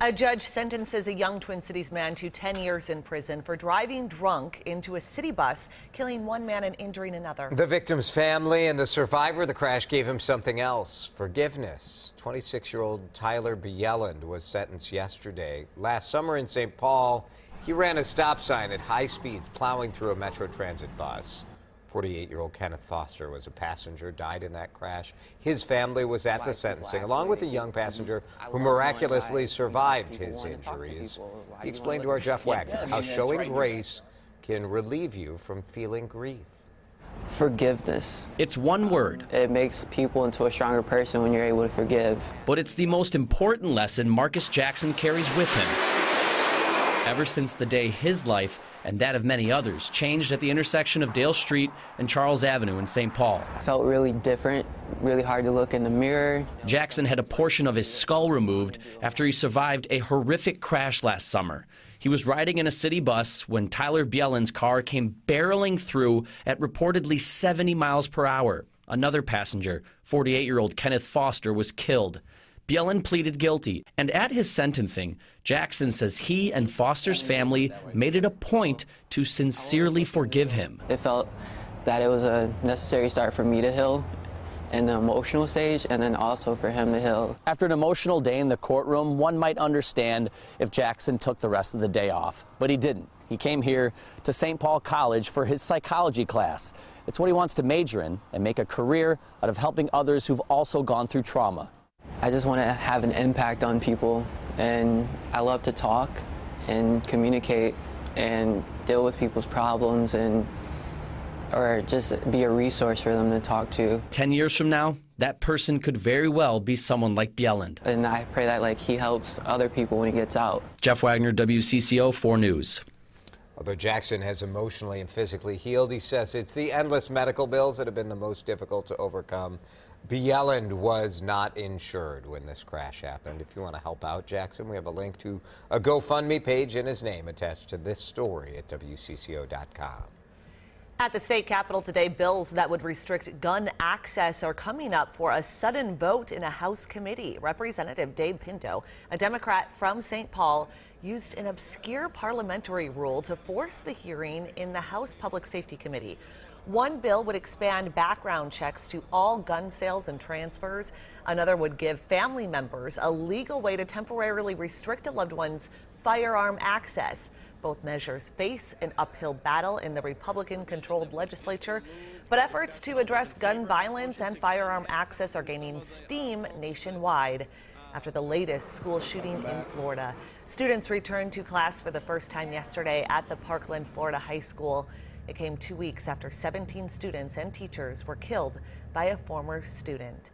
A judge sentences a young Twin Cities man to 10 years in prison for driving drunk into a city bus, killing one man and injuring another. The victim's family and the survivor of the crash gave him something else: forgiveness. 26-year-old Tyler Bjelland was sentenced yesterday. Last summer in St. Paul, he ran a stop sign at high speeds, plowing through a Metro Transit bus. 48-year-old Kenneth Foster was a passenger, died in that crash. His family was at the sentencing, along with a young passenger who miraculously survived his injuries. He explained to our Jeff Wagner how showing grace can relieve you from feeling grief. Forgiveness. It's one word. It makes people into a stronger person when you're able to forgive. But it's the most important lesson Marcus Jackson carries with him. Ever since the day his life and that of many others changed at the intersection of Dale Street and Charles Avenue in St. Paul. Felt really different, really hard to look in the mirror. Jackson had a portion of his skull removed after he survived a horrific crash last summer. He was riding in a city bus when Tyler Bjelland's car came barreling through at reportedly 70 miles per hour. Another passenger, 48-year-old Kenneth Foster, was killed. Bjelland pleaded guilty, and at his sentencing, Jackson says he and Foster's family made it a point to sincerely forgive him. It felt that it was a necessary start for me to heal in the emotional stage, and then also for him to heal. After an emotional day in the courtroom, one might understand if Jackson took the rest of the day off, but he didn't. He came here to St. Paul College for his psychology class. It's what he wants to major in and make a career out of helping others who've also gone through trauma. I just want to have an impact on people, and I love to talk and communicate and deal with people's problems, or just be a resource for them to talk to. 10 years from now, that person could very well be someone like Bjelland. And I pray that he helps other people when he gets out. Jeff Wagner, WCCO 4 News. Although Jackson has emotionally and physically healed, he says it's the endless medical bills that have been the most difficult to overcome. Bjelland was not insured when this crash happened. If you want to help out Jackson, we have a link to a GoFundMe page in his name attached to this story at WCCO.com. At the state capitol today, bills that would restrict gun access are coming up for a sudden vote in a House committee. Representative Dave Pinto, a Democrat from St. Paul, used an obscure parliamentary rule to force the hearing in the House Public Safety Committee. One bill would expand background checks to all gun sales and transfers. Another would give family members a legal way to temporarily restrict a loved one's firearm access. Both measures face an uphill battle in the Republican-controlled legislature, but efforts to address gun violence and firearm access are gaining steam nationwide. After the latest school shooting in Florida, students returned to class for the first time yesterday at the Parkland, Florida High School. It came 2 weeks after 17 students and teachers were killed by a former student.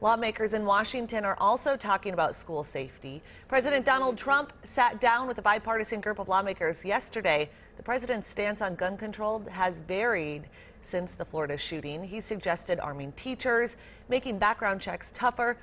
Lawmakers in Washington are also talking about school safety. President Donald Trump sat down with a bipartisan group of lawmakers yesterday. The president's stance on gun control has varied since the Florida shooting. He suggested arming teachers, making background checks tougher,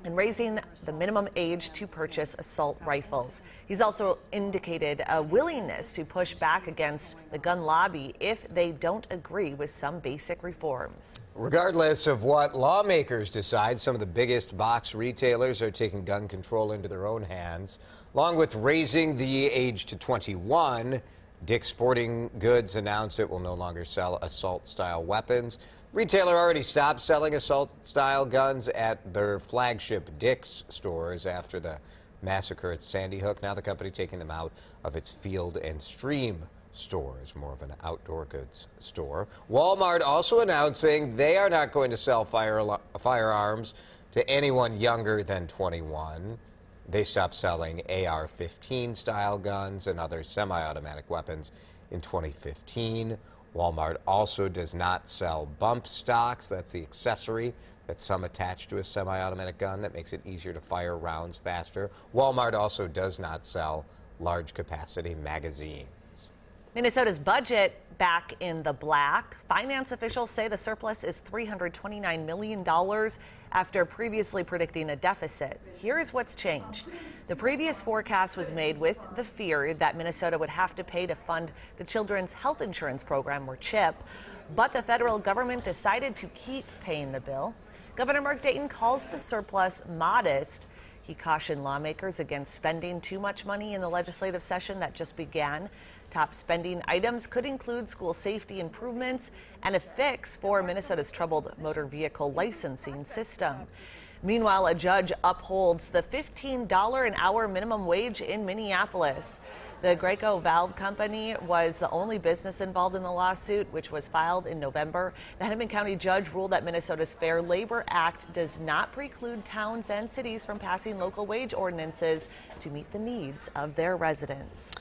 and raising the minimum age to purchase assault rifles. He's also indicated a willingness to push back against the gun lobby if they don't agree with some basic reforms. Regardless of what lawmakers decide, some of the biggest box retailers are taking gun control into their own hands. Along with raising the age to 21, Dick's Sporting Goods announced it will no longer sell assault-style weapons. Retailer already stopped selling assault-style guns at their flagship Dick's stores after the massacre at Sandy Hook. Now the company taking them out of its Field and Stream stores, more of an outdoor goods store. Walmart also announcing they are not going to sell firearms to anyone younger than 21. They stopped selling AR-15 style guns and other semi-automatic weapons in 2015. Walmart also does not sell bump stocks. That's the accessory that some attach to a semi-automatic gun that makes it easier to fire rounds faster. Walmart also does not sell large capacity magazines. Minnesota's budget back in the black. Finance officials say the surplus is $329 million after previously predicting a deficit. Here is what's changed. The previous forecast was made with the fear that Minnesota would have to pay to fund the Children's Health Insurance Program, or CHIP, but the federal government decided to keep paying the bill. Governor Mark Dayton calls the surplus modest. He cautioned lawmakers against spending too much money in the legislative session that just began. Top spending items could include school safety improvements and a fix for Minnesota's troubled motor vehicle licensing system. Meanwhile, a judge upholds the $15 an hour minimum wage in Minneapolis. The Graco Valve Company was the only business involved in the lawsuit, which was filed in November. The Hennepin County judge ruled that Minnesota's Fair Labor Act does not preclude towns and cities from passing local wage ordinances to meet the needs of their residents.